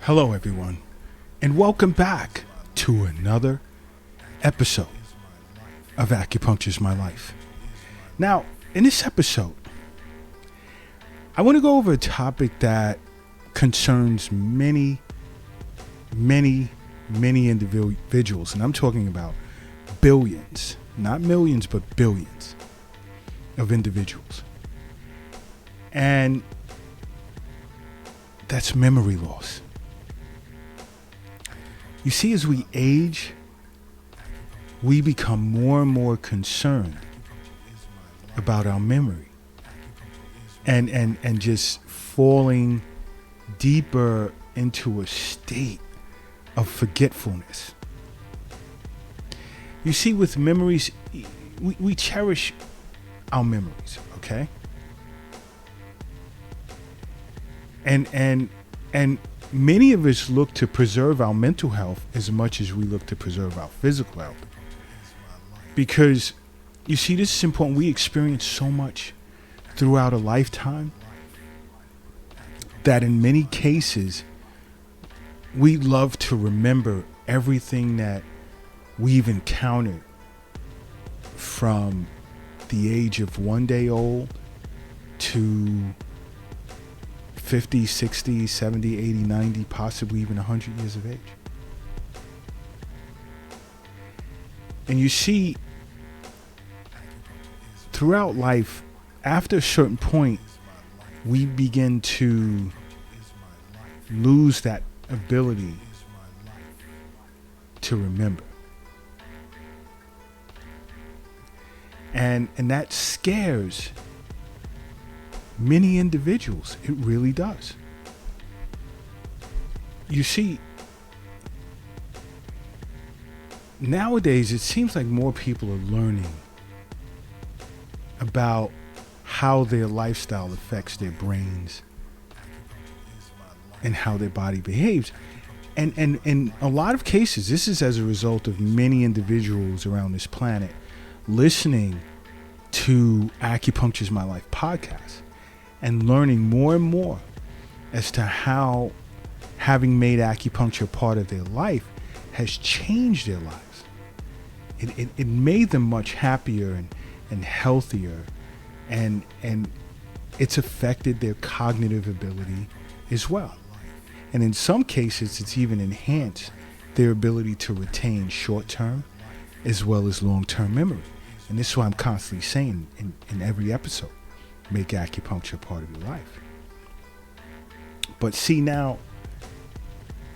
Hello, everyone, and welcome back to another episode of Acupuncture's My Life. Now, in this episode, I want to go over a topic that concerns many individuals, and I'm talking about billions, not millions, but billions of individuals. And that's memory loss. You see, as we age, we become more and more concerned about our memory and just falling deeper into a state of forgetfulness. You see, with memories, we cherish our memories, okay? And many of us look to preserve our mental health as much as we look to preserve our physical health. Because, you see, this is important. We experience so much throughout a lifetime that in many cases, we love to remember everything that we've encountered from the age of 1 day old to 50, 60, 70, 80, 90, possibly even 100 years of age. And you see, throughout life, after a certain point, we begin to lose that ability to remember. And that scares many individuals. It really does. You see, nowadays it seems like more people are learning about how their lifestyle affects their brains and how their body behaves. And in a lot of cases, this is as a result of many individuals around this planet listening to Acupuncture's My Life podcast and learning more and more as to how having made acupuncture part of their life has changed their lives. It made them much happier and healthier, and it's affected their cognitive ability as well. And in some cases, it's even enhanced their ability to retain short-term as well as long-term memory. And this is why I'm constantly saying in every episode, make acupuncture part of your life. But see, now,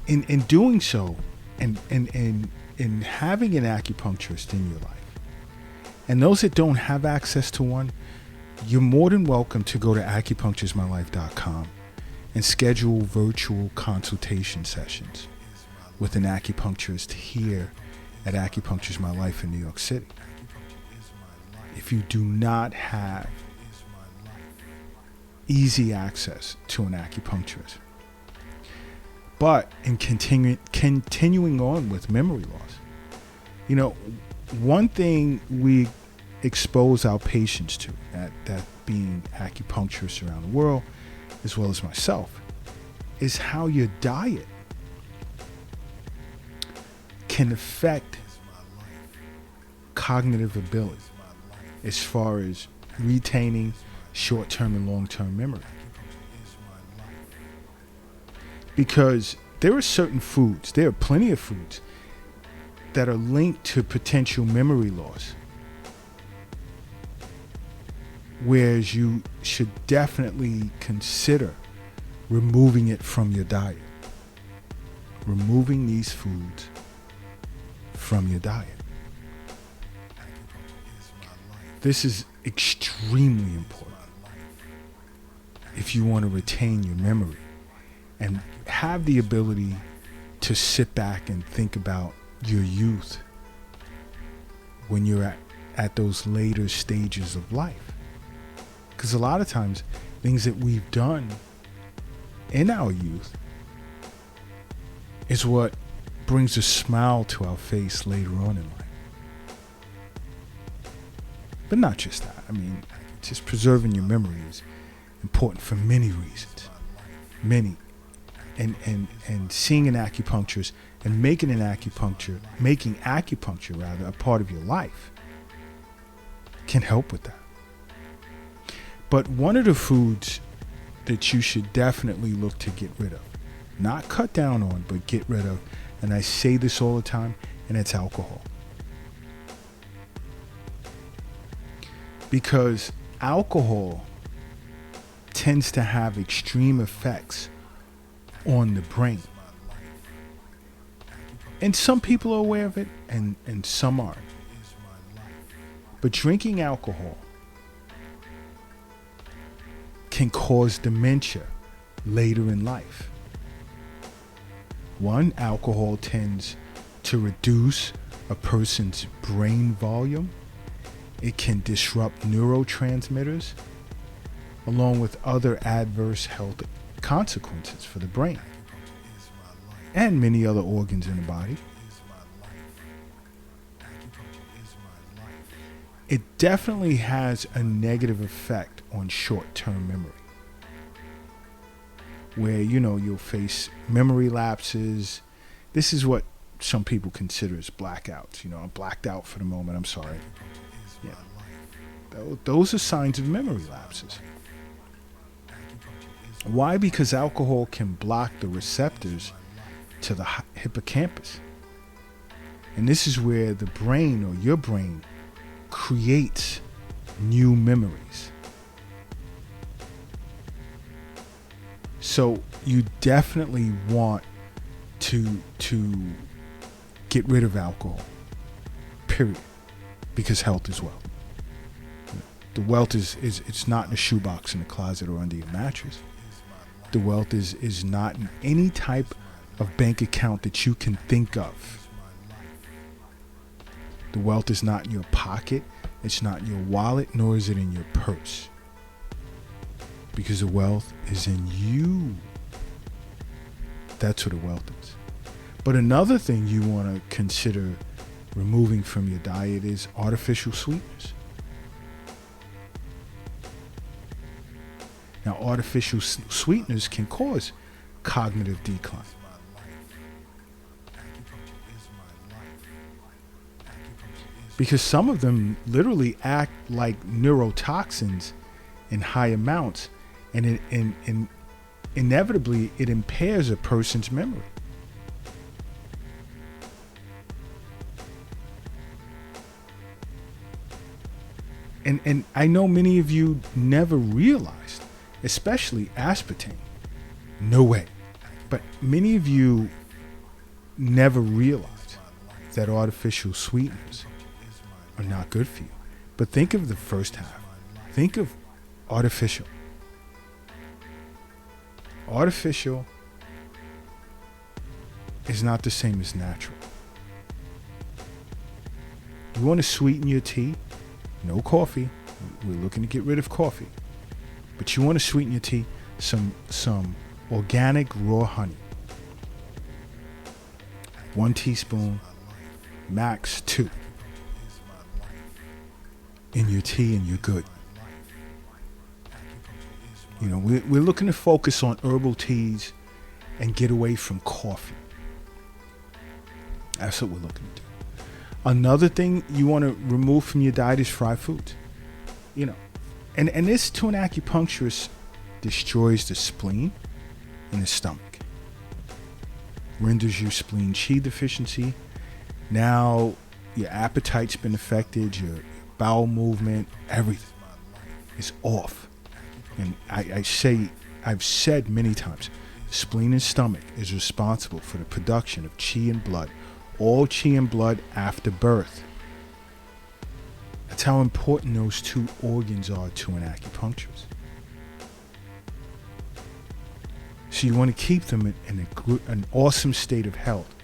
in doing so, and in having an acupuncturist in your life, and those that don't have access to one, you're more than welcome to go to acupuncturesmylife.com and schedule virtual consultation sessions with an acupuncturist here at Acupuncture's My Life in New York City. If you do not have easy access to an acupuncturist, but in continuing on with memory loss, you know, one thing we expose our patients to, that being acupuncturists around the world, as well as myself, is how your diet can affect cognitive ability as far as retaining short-term and long-term memory. Because there are certain foods, there are plenty of foods that are linked to potential memory loss, whereas you should definitely consider removing it from your diet. Removing these foods from your diet. This is extremely important if you want to retain your memory and have the ability to sit back and think about your youth when you're at those later stages of life. Because a lot of times, things that we've done in our youth is what brings a smile to our face later on in life. But not just that. I mean, just preserving your memory is important for many reasons. Many. and seeing an acupuncturist and making acupuncture rather a part of your life can help with that. But one of the foods that you should definitely look to get rid of, not cut down on, but get rid of, and I say this all the time, and it's alcohol. Because alcohol tends to have extreme effects on the brain. And some people are aware of it, and some aren't. But drinking alcohol can cause dementia later in life. One, alcohol tends to reduce a person's brain volume. It can disrupt neurotransmitters, along with other adverse health consequences for the brain and many other organs in the body. It definitely has a negative effect on short-term memory, where, you'll face memory lapses. This is what some people consider as blackouts. I blacked out for the moment, I'm sorry. Yeah. Those are signs of memory lapses. Why? Because alcohol can block the receptors to the hippocampus. And this is where the brain, or your brain, creates new memories. So you definitely want to get rid of alcohol, period, because health is wealth. The wealth is it's not in a shoebox in the closet or under your mattress. The wealth is not in any type of bank account that you can think of. The wealth is not in your pocket. It's not in your wallet, nor is it in your purse. Because the wealth is in you. That's what the wealth is. But another thing you want to consider removing from your diet is artificial sweeteners. Now, artificial sweeteners can cause cognitive decline. Because some of them literally act like neurotoxins in high amounts, and inevitably it impairs a person's memory. And I know many of you never realized, especially aspartame. No way. But many of you never realized that artificial sweeteners are not good for you. But think of the first half. Think of artificial. Artificial is not the same as natural. You want to sweeten your tea? No coffee. We're looking to get rid of coffee. But you want to sweeten your tea? Some organic raw honey. 1 teaspoon, max 2. In your tea, and you're good. We're looking to focus on herbal teas and get away from coffee. That's what we're looking to do. Another thing you want to remove from your diet is fried foods. And this, to an acupuncturist, destroys the spleen and the stomach. Renders you spleen qi deficiency. Now your appetite's been affected, your bowel movement, everything is off. And I've said many times, the spleen and stomach is responsible for the production of qi and blood, all qi and blood after birth. That's how important those two organs are to an acupuncturist. So you want to keep them in an awesome state of health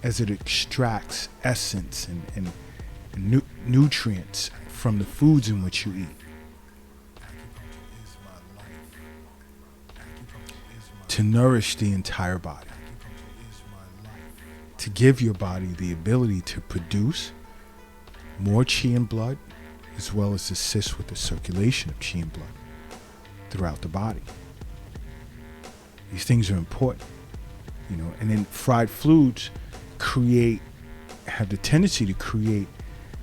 as it extracts essence and nutrients from the foods in which you eat, to nourish the entire body, to give your body the ability to produce more qi and blood, as well as assist with the circulation of qi and blood throughout the body. These things are important, you know. And then fried foods have the tendency to create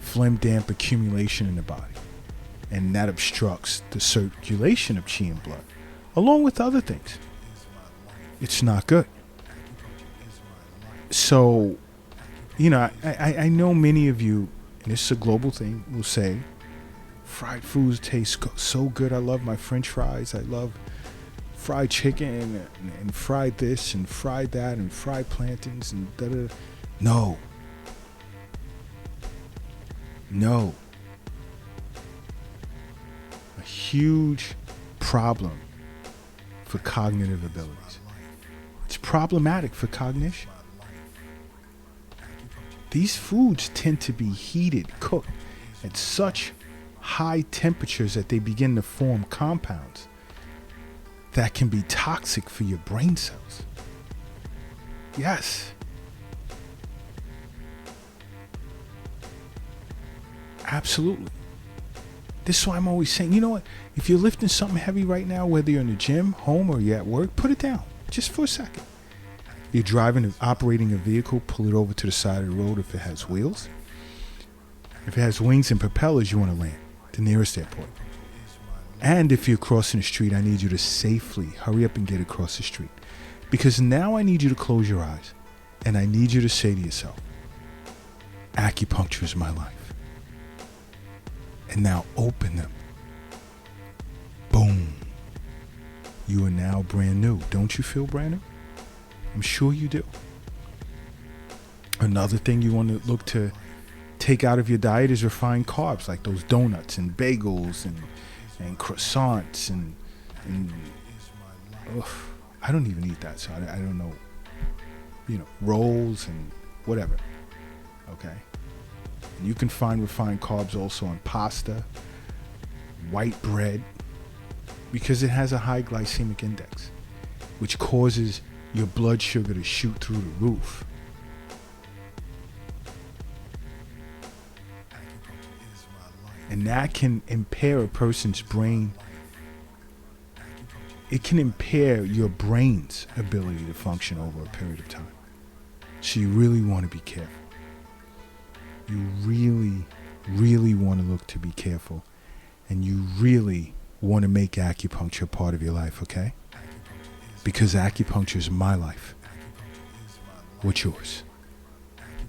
phlegm damp accumulation in the body, and that obstructs the circulation of qi and blood, along with other things. It's not good. So, you know, I know many of you, and this is a global thing, will say, fried foods taste so good. I love my French fries. I love fried chicken and fried this and fried that and fried plantains and da-da. No. A huge problem for cognitive abilities. It's problematic for cognition. These foods tend to be heated, cooked at such high temperatures that they begin to form compounds that can be toxic for your brain cells. Yes. Absolutely. This is why I'm always saying, you know what? If you're lifting something heavy right now, whether you're in the gym, home, or you're at work, put it down just for a second. You're driving, operating a vehicle, pull it over to the side of the road if it has wheels. If it has wings and propellers, you want to land the nearest airport. And if you're crossing the street, I need you to safely hurry up and get across the street. Because now I need you to close your eyes and I need you to say to yourself, acupuncture is my life. And now open them. Boom. You are now brand new. Don't you feel brand new? I'm sure you do. Another thing you want to look to take out of your diet is refined carbs, like those donuts and bagels and croissants and I don't even eat that, so I don't know. You know, rolls and whatever. Okay. And you can find refined carbs also on pasta, white bread, because it has a high glycemic index, which causes your blood sugar to shoot through the roof. And that can impair a person's brain. It can impair your brain's ability to function over a period of time. So you really want to be careful. You really, really want to look to be careful. And you really want to make acupuncture part of your life, okay? Because acupuncture is my life. What's yours?